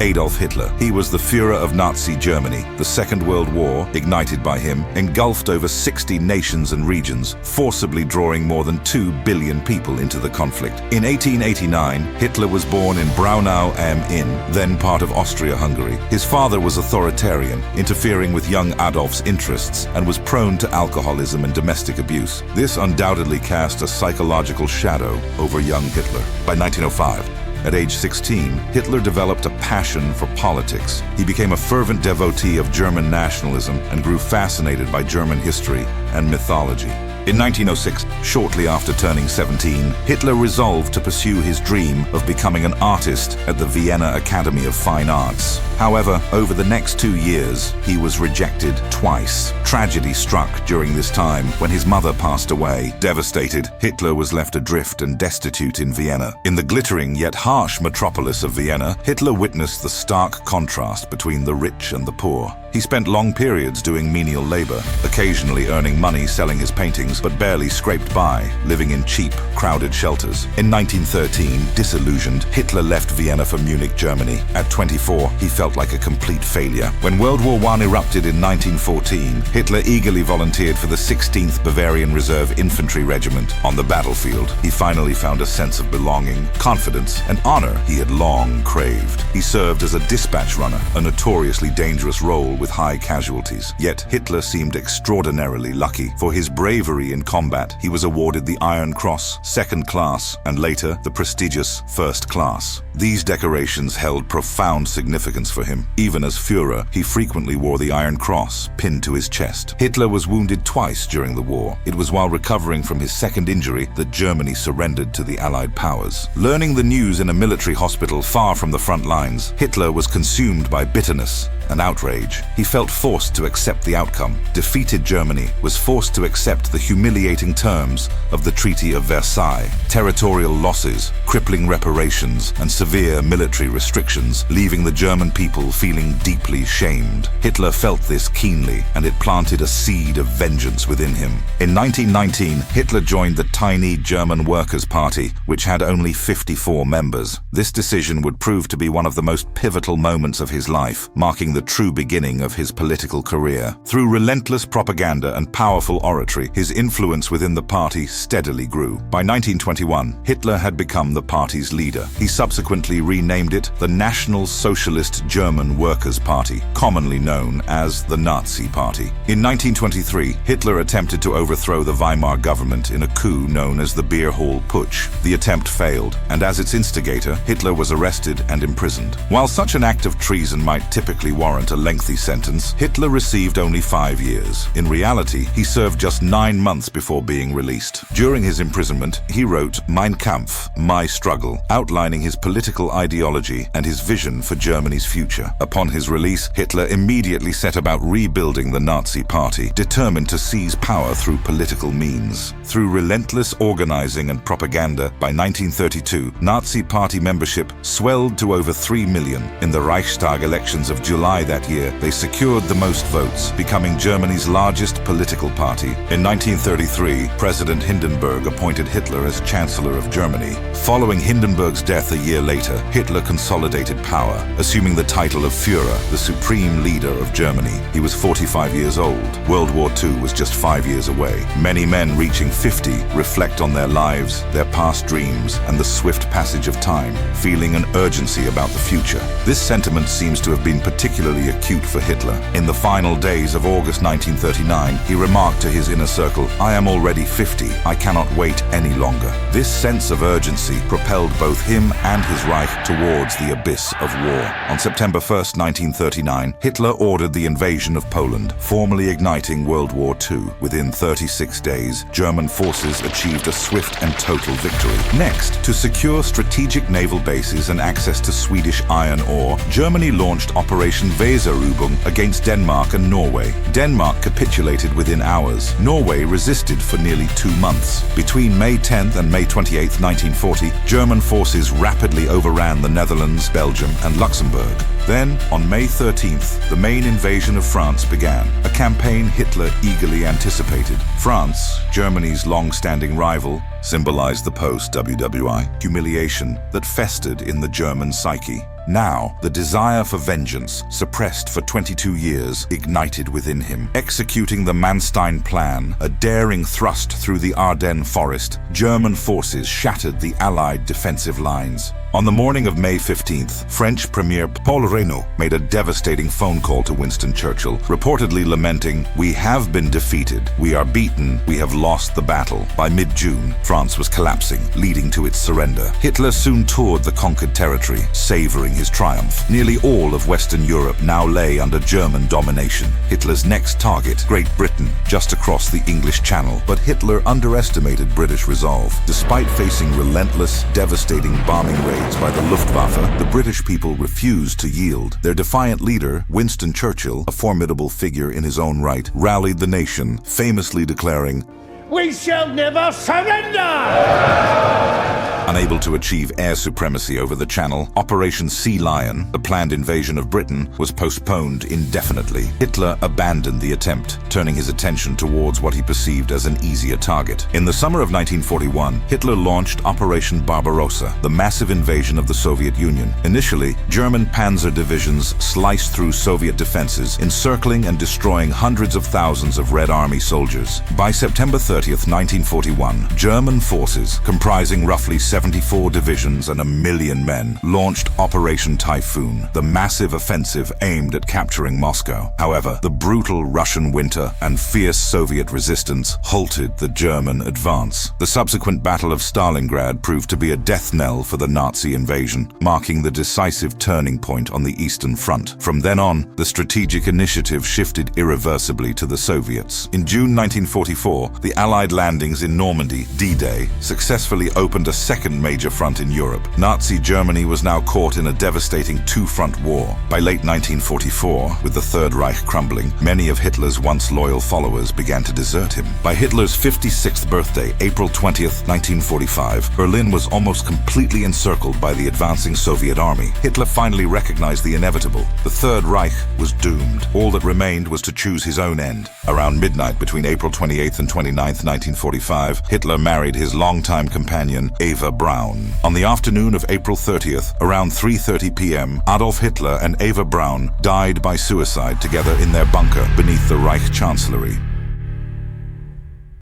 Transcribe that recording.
Adolf Hitler. He was the Führer of Nazi Germany. The Second World War, ignited by him, engulfed over 60 nations and regions, forcibly drawing more than 2 billion people into the conflict. In 1889, Hitler was born in Braunau am Inn, then part of Austria-Hungary. His father was authoritarian, interfering with young Adolf's interests, and was prone to alcoholism and domestic abuse. This undoubtedly cast a psychological shadow over young Hitler. By 1905, at age 16, Hitler developed a passion for politics. He became a fervent devotee of German nationalism and grew fascinated by German history and mythology. In 1906, shortly after turning 17, Hitler resolved to pursue his dream of becoming an artist at the Vienna Academy of Fine Arts. However, over the next 2 years, he was rejected twice. Tragedy struck during this time when his mother passed away. Devastated, Hitler was left adrift and destitute in Vienna. In the glittering yet harsh metropolis of Vienna, Hitler witnessed the stark contrast between the rich and the poor. He spent long periods doing menial labor, occasionally earning money selling his paintings, but barely scraped by, living in cheap, crowded shelters. In 1913, disillusioned, Hitler left Vienna for Munich, Germany. At 24, he felt like a complete failure. When World War I erupted in 1914, Hitler eagerly volunteered for the 16th Bavarian Reserve Infantry Regiment. On the battlefield, he finally found a sense of belonging, confidence, and honor he had long craved. He served as a dispatch runner, a notoriously dangerous role with high casualties. Yet Hitler seemed extraordinarily lucky. For his bravery in combat, he was awarded the Iron Cross, Second Class, and later the prestigious First Class. These decorations held profound significance for him. Even as Führer, he frequently wore the Iron Cross pinned to his chest. Hitler was wounded twice during the war. It was while recovering from his second injury that Germany surrendered to the Allied powers. Learning the news in a military hospital far from the front lines, Hitler was consumed by bitterness and outrage. He felt forced to accept the outcome. Defeated Germany was forced to accept the humiliating terms of the Treaty of Versailles. Territorial losses, crippling reparations, and severe military restrictions, leaving the German people feeling deeply shamed. Hitler felt this keenly, and it planted a seed of vengeance within him. In 1919, Hitler joined the tiny German Workers' Party, which had only 54 members. This decision would prove to be one of the most pivotal moments of his life, marking the true beginning of his political career. Through relentless propaganda and powerful oratory, his influence within the party steadily grew. By 1921, Hitler had become the party's leader. He subsequently renamed it the National Socialist German Workers' Party, commonly known as the Nazi Party. In 1923, Hitler attempted to overthrow the Weimar government in a coup known as the Beer Hall Putsch. The attempt failed, and as its instigator, Hitler was arrested and imprisoned. While such an act of treason might typically warrant a lengthy sentence, Hitler received only 5 years. In reality, he served just 9 months before being released. During his imprisonment, he wrote Mein Kampf, My Struggle, outlining his political ideology and his vision for Germany's future. Upon his release, Hitler immediately set about rebuilding the Nazi Party, determined to seize power through political means. Through relentless organizing and propaganda, by 1932, Nazi Party membership swelled to over 3 million. In the Reichstag elections of July that year, they secured the most votes, becoming Germany's largest political party. In 1933, President Hindenburg appointed Hitler as Chancellor of Germany. Following Hindenburg's death a year later, Hitler consolidated power, assuming the title of Führer, the supreme leader of Germany. He was 45 years old. World War II was just 5 years away. Many men reaching 50 reflect on their lives, their past dreams, and the swift passage of time, feeling an urgency about the future. This sentiment seems to have been particularly acute for Hitler. In the final days of August 1939, he remarked to his inner circle, "I am already 50. I cannot wait any longer." This sense of urgency propelled both him and his Reich towards the abyss of war. On September 1st, 1939, Hitler ordered the invasion of Poland, formally igniting World War II. Within 36 days, German forces achieved a swift and total victory. Next, to secure strategic naval bases and access to Swedish iron ore, Germany launched Operation Weserübung against Denmark and Norway. Denmark capitulated within hours. Norway resisted for nearly 2 months. Between May 10th and May 28th, 1940, German forces rapidly overran the Netherlands, Belgium, and Luxembourg. Then, on May 13th, the main invasion of France began, a campaign Hitler eagerly anticipated. France, Germany's long-standing rival, symbolized the post-WWI humiliation that festered in the German psyche. Now, the desire for vengeance, suppressed for 22 years, ignited within him. Executing the Manstein Plan, a daring thrust through the Ardennes forest, German forces shattered the Allied defensive lines. On the morning of May 15th, French Premier Paul Reynaud made a devastating phone call to Winston Churchill, reportedly lamenting, "We have been defeated, we are beaten, we have lost the battle." By mid-June, France was collapsing, leading to its surrender. Hitler soon toured the conquered territory, savoring his triumph. Nearly all of Western Europe now lay under German domination. Hitler's next target, Great Britain, just across the English Channel. But Hitler underestimated British resolve. Despite facing relentless, devastating bombing raids by the Luftwaffe, the British people refused to yield. Their defiant leader, Winston Churchill, a formidable figure in his own right, rallied the nation, famously declaring, "We shall never surrender!" Unable to achieve air supremacy over the Channel, Operation Sea Lion, the planned invasion of Britain, was postponed indefinitely. Hitler abandoned the attempt, turning his attention towards what he perceived as an easier target. In the summer of 1941, Hitler launched Operation Barbarossa, the massive invasion of the Soviet Union. Initially, German panzer divisions sliced through Soviet defenses, encircling and destroying hundreds of thousands of Red Army soldiers. By September 30th, 1941, German forces, comprising roughly 74 divisions and 1 million men, launched Operation Typhoon, the massive offensive aimed at capturing Moscow. However, the brutal Russian winter and fierce Soviet resistance halted the German advance. The subsequent Battle of Stalingrad proved to be a death knell for the Nazi invasion, marking the decisive turning point on the Eastern Front. From then on, the strategic initiative shifted irreversibly to the Soviets. In June 1944, the Allied landings in Normandy, D-Day, successfully opened a second major front in Europe. Nazi Germany was now caught in a devastating two-front war. By late 1944, with the Third Reich crumbling, many of Hitler's once loyal followers began to desert him. By Hitler's 56th birthday, April 20th, 1945, Berlin was almost completely encircled by the advancing Soviet army. Hitler finally recognized the inevitable. The Third Reich was doomed. All that remained was to choose his own end. Around midnight between April 28th and 29th, 1945, Hitler married his longtime companion, Eva Braun. On the afternoon of April 30th, around 3:30 p.m., Adolf Hitler and Eva Braun died by suicide together in their bunker beneath the Reich Chancellery.